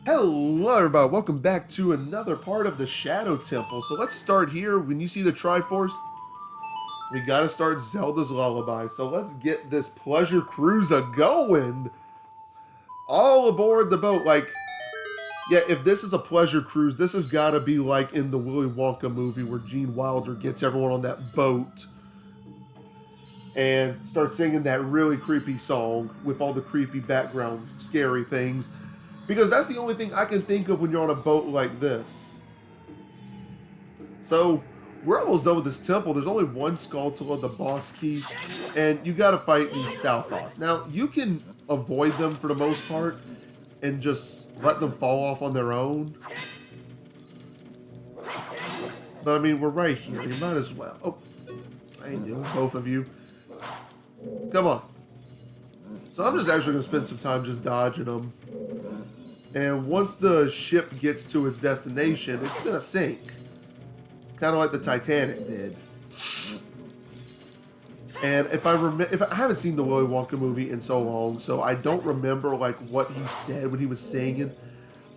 Hello everybody, welcome back to another part of the Shadow Temple. So let's start here. When you see the Triforce, we gotta start Zelda's Lullaby. So let's get this pleasure cruise a-going. All aboard the boat. Yeah, if this is a pleasure cruise, this has gotta be like in the Willy Wonka movie where Gene Wilder gets everyone on that boat and starts singing that really creepy song with all the creepy background scary things. Because that's the only thing I can think of when you're on a boat like this. So, we're almost done with this temple. There's only one Skulltula, the boss key, and you gotta fight these Stalfos. Now, you can avoid them for the most part and just let them fall off on their own. But I mean, we're right here. You might as well. Oh, I ain't doing both of you. Come on. So I'm just actually gonna spend some time just dodging them. And once the ship gets to its destination, it's gonna sink. Kind of like the Titanic did. And if I haven't seen the Willy Wonka movie in so long, so I don't remember like what he said when he was singing.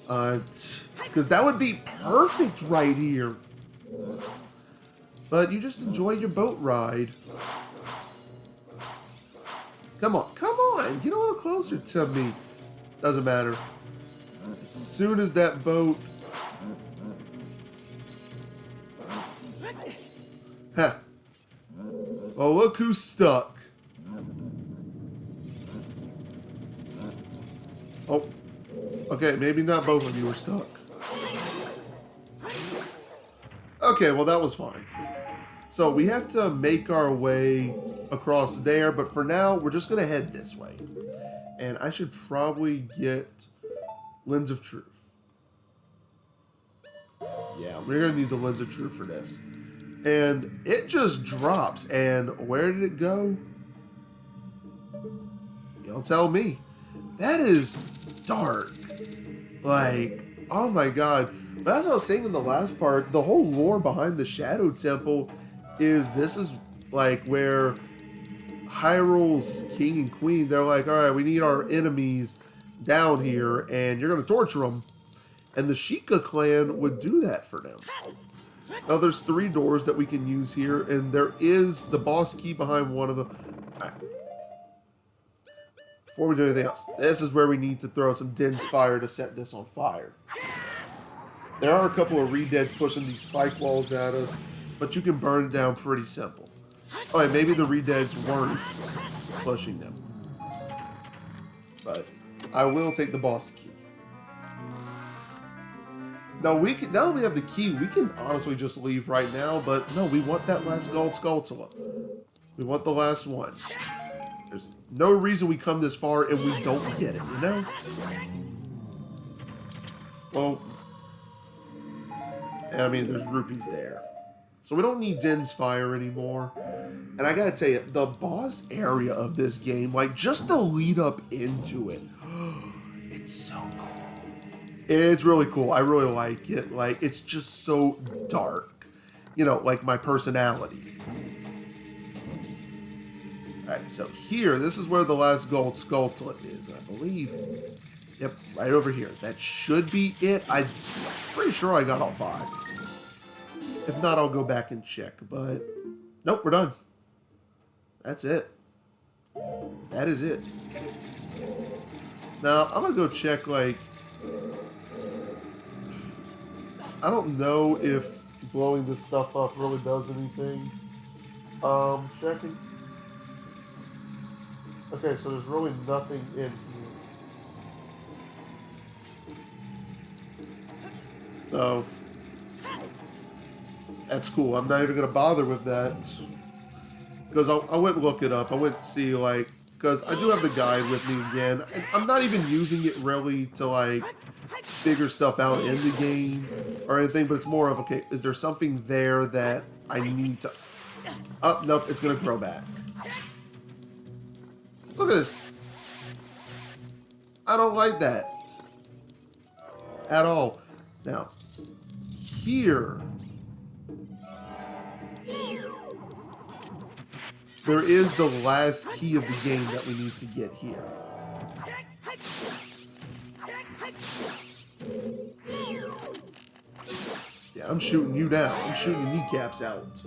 Because that would be perfect right here. But you just enjoy your boat ride. Come on, get a little closer to me. Doesn't matter. As soon as that boat... Huh. Oh, look who's stuck. Oh. Okay, maybe not both of you are stuck. Okay, well that was fine. So we have to make our way across there, but for now, we're just going to head this way. And I should probably get Lens of Truth. Yeah, we're going to need the Lens of Truth for this. And it just drops. And where did it go? Y'all tell me. That is dark. Like, oh my god. But as I was saying in the last part, the whole lore behind the Shadow Temple is this is like where Hyrule's king and queen, they're like, all right, we need our enemies down here, and you're going to torture them. And the Sheikah clan would do that for them. Now, there's 3 doors that we can use here, and there is the boss key behind one of them. Right. Before we do anything else, this is where we need to throw some dense fire to set this on fire. There are a couple of Redeads pushing these spike walls at us, but you can burn it down pretty simple. Alright, maybe the Redeads weren't pushing them. But I will take the boss key. Now that we have the key, we can honestly just leave right now, but no, we want that last gold Skulltula. We want the last one. There's no reason we come this far and we don't get it, you know? Well, and I mean, there's rupees there. So we don't need Din's Fire anymore. And I gotta tell you, the boss area of this game, like just the lead up into it, it's so cool. It's really cool. I really like it. Like, it's just so dark. You know, like my personality. Alright, so here, this is where the last gold Skulltula is, I believe. Yep, right over here. That should be it. I'm pretty sure I got all 5. If not, I'll go back and check. But, nope, we're done. That's it. That is it. Now, I'm going to go check, like... I don't know if blowing this stuff up really does anything. Checking. Okay, so there's really nothing in here. So... that's cool. I'm not even going to bother with that. Because I went look it up. I went see, like... because I do have the guide with me again. And I'm not even using it really to, like, figure stuff out in the game or anything. But it's more of, okay, is there something there that I need to... oh, nope, it's going to grow back. Look at this. I don't like that. At all. Now, here... there is the last key of the game that we need to get here. I'm shooting you down. I'm shooting your kneecaps out.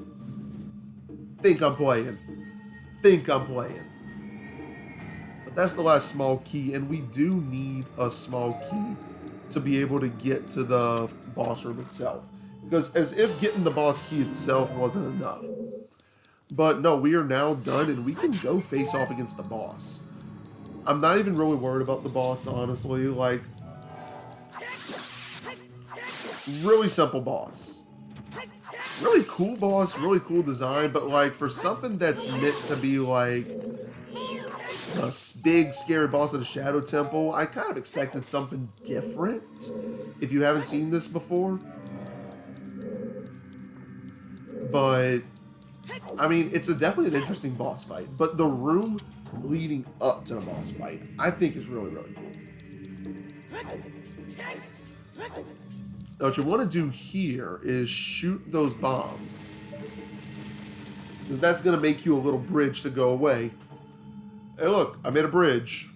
Think I'm playing. Think I'm playing. But that's the last small key, and we do need a small key to be able to get to the boss room itself. Because as if getting the boss key itself wasn't enough. But no, we are now done, and we can go face off against the boss. I'm not even really worried about the boss, honestly. Like, really simple boss. Really cool boss, really cool design, but like, for something that's meant to be like a big, scary boss of the Shadow Temple, I kind of expected something different, if you haven't seen this before. But, I mean, it's definitely an interesting boss fight, but the room leading up to the boss fight, I think is really, really cool. Now, what you want to do here is shoot those bombs, because that's going to make you a little bridge to go away. Hey, look, I made a bridge.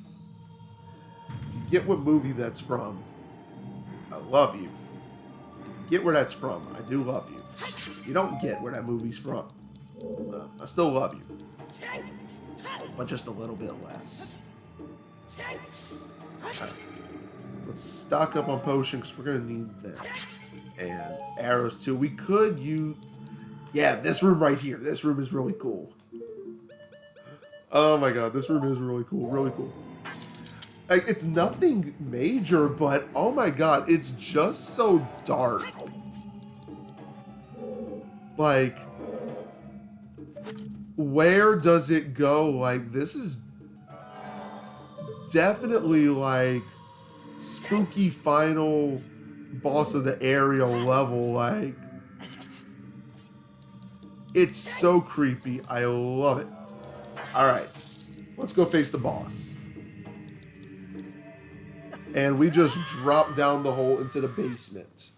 If you get what movie that's from, I love you. If you get where that's from, I do love you. If you don't get where that movie's from, I still love you. But just a little bit less. Right. Let's stock up on potions, because we're going to need them. And arrows, too. We could use... Yeah, this room right here. This room is really cool. Oh my god, this room is really cool. Really cool. Like, it's nothing major, but oh my god, it's just so dark. Like, where does it go? Like, this is definitely like spooky final boss of the aerial level. Like, it's so creepy. I love it. Alright, let's go face the boss. And we just drop down the hole into the basement,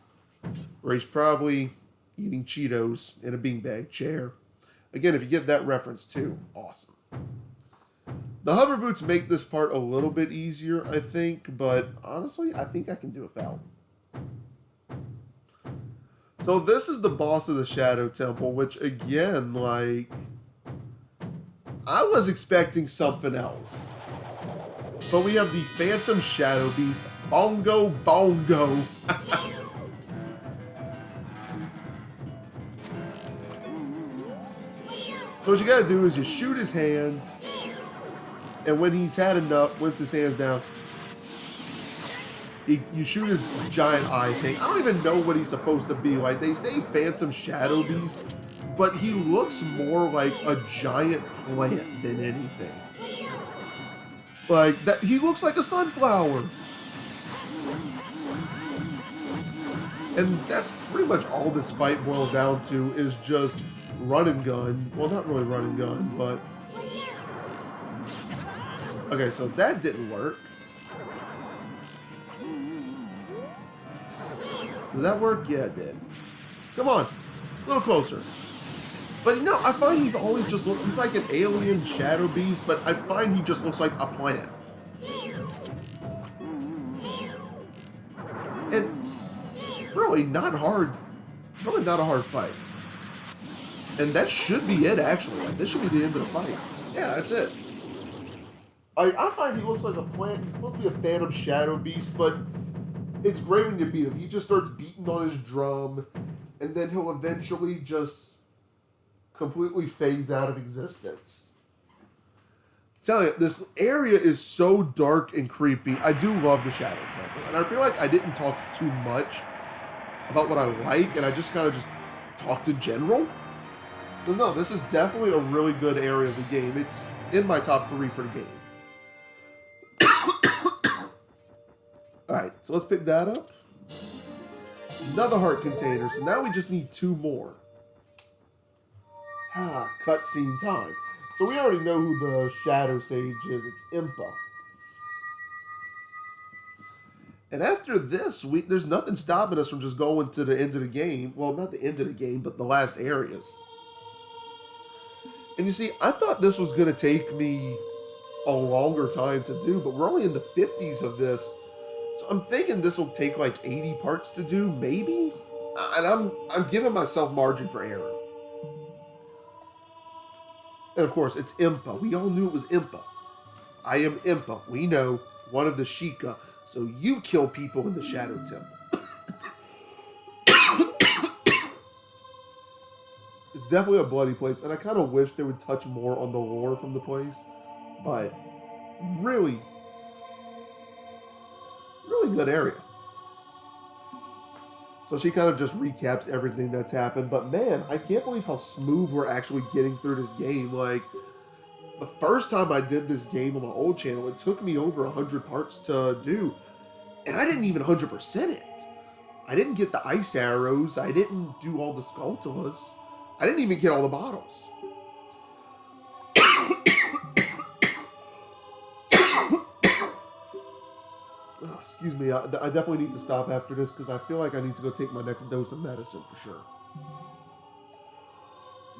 where he's probably eating Cheetos in a beanbag chair. Again, if you get that reference too, awesome. The hover boots make this part a little bit easier, I think, but honestly, I think I can do without. So this is the boss of the Shadow Temple, which again, like, I was expecting something else. But we have the Phantom Shadow Beast, Bongo Bongo. So what you gotta do is you shoot his hands, and when he's had enough, once his hands down, you shoot his giant eye thing. I don't even know what he's supposed to be. Like, they say Phantom Shadow Beast, but he looks more like a giant plant than anything. Like, that, he looks like a sunflower. And that's pretty much all this fight boils down to, is just run and gun. Well, not really run and gun, but... Okay, so that didn't work. Did that work? Yeah, it did. Come on. A little closer. But you know, I find he's always just look, he's like an alien shadow beast, but I find he just looks like a plant. And really not hard, really not a hard fight. And that should be it, actually. Like, this should be the end of the fight. Yeah, that's it. I find he looks like a plant. He's supposed to be a Phantom Shadow Beast, but it's great when you beat him. He just starts beating on his drum, and then he'll eventually just completely phase out of existence. I'm telling you, this area is so dark and creepy. I do love the Shadow Temple, and I feel like I didn't talk too much about what I like, and I just kind of just talked in general. But no, this is definitely a really good area of the game. It's in my top 3 for the game. Alright, so let's pick that up. Another heart container, so now we just need 2 more. Cutscene time. So we already know who the Shadow Sage is. It's Impa. And after this, there's nothing stopping us from just going to the end of the game. Well, not the end of the game, but the last areas. And you see, I thought this was going to take me a longer time to do, but we're only in the 50s of this. So I'm thinking this will take like 80 parts to do, maybe? And I'm giving myself margin for error. And of course, it's Impa. We all knew it was Impa. I am Impa. We know, one of the Sheikah. So you kill people in the Shadow Temple. It's definitely a bloody place, and I kind of wish they would touch more on the lore from the place. But really, really good area. So she kind of just recaps everything that's happened. But man, I can't believe how smooth we're actually getting through this game. Like, the first time I did this game on my old channel, it took me over 100 parts to do. And I didn't even 100% it. I didn't get the ice arrows. I didn't do all the Skulltulas. I didn't even get all the bottles. Oh, excuse me, I definitely need to stop after this because I feel like I need to go take my next dose of medicine for sure.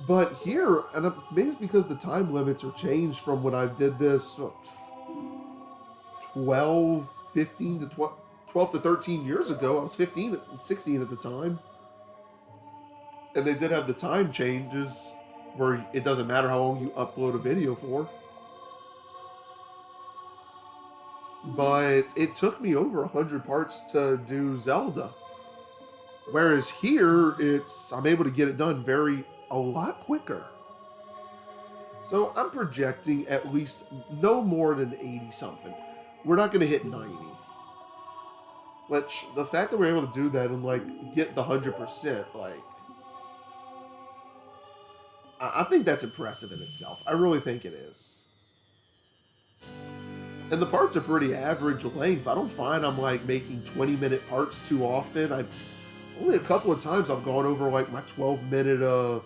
But here, and maybe it's because the time limits are changed from when I did this 12 to 13 years ago. I was 16 at the time. And they did have the time changes where it doesn't matter how long you upload a video for. But it took me over 100 parts to do Zelda. Whereas here, I'm able to get it done a lot quicker. So I'm projecting at least no more than 80 something. We're not going to hit 90. Which, the fact that we're able to do that and get the 100%, I think that's impressive in itself. I really think it is. And the parts are pretty average length. I don't find I'm making 20-minute parts too often. Only a couple of times I've gone over my 12-minute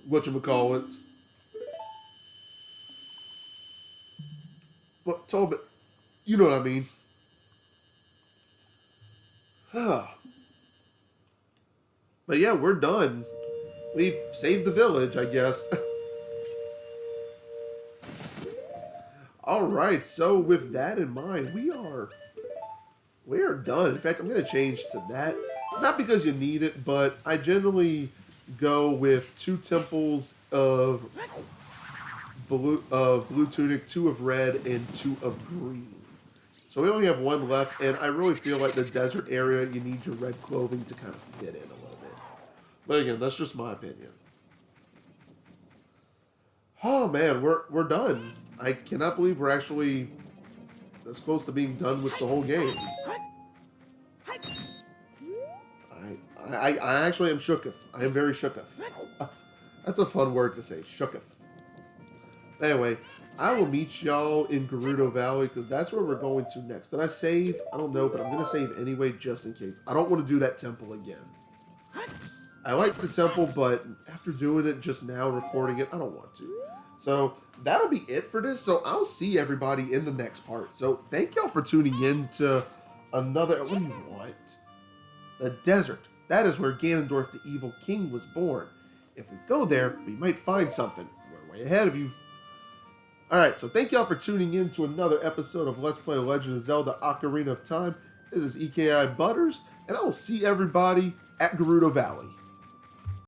whatchamacallit. What, Tobit? You know what I mean. But yeah, we're done. We've saved the village, I guess. Alright, so with that in mind, we are done. In fact, I'm going to change to that. Not because you need it, but I generally go with 2 temples of blue tunic, 2 of red, and 2 of green. So we only have 1 left, and I really feel like the desert area, you need your red clothing to kind of fit in a little bit. But again, that's just my opinion. Oh man, we're done. I cannot believe we're actually this close to being done with the whole game. I actually am shooketh. I am very shooketh. That's a fun word to say, shooketh. Anyway, I will meet y'all in Gerudo Valley because that's where we're going to next. Did I save? I don't know, but I'm going to save anyway just in case. I don't want to do that temple again. I like the temple, but after doing it just now, recording it, I don't want to. So that'll be it for this. So I'll see everybody in the next part. So thank y'all for tuning in to another... What do you want? The desert. That is where Ganondorf the Evil King was born. If we go there, we might find something. We're way ahead of you. Alright, so thank y'all for tuning in to another episode of Let's Play Legend of Zelda Ocarina of Time. This is EKI Butters, and I will see everybody at Gerudo Valley.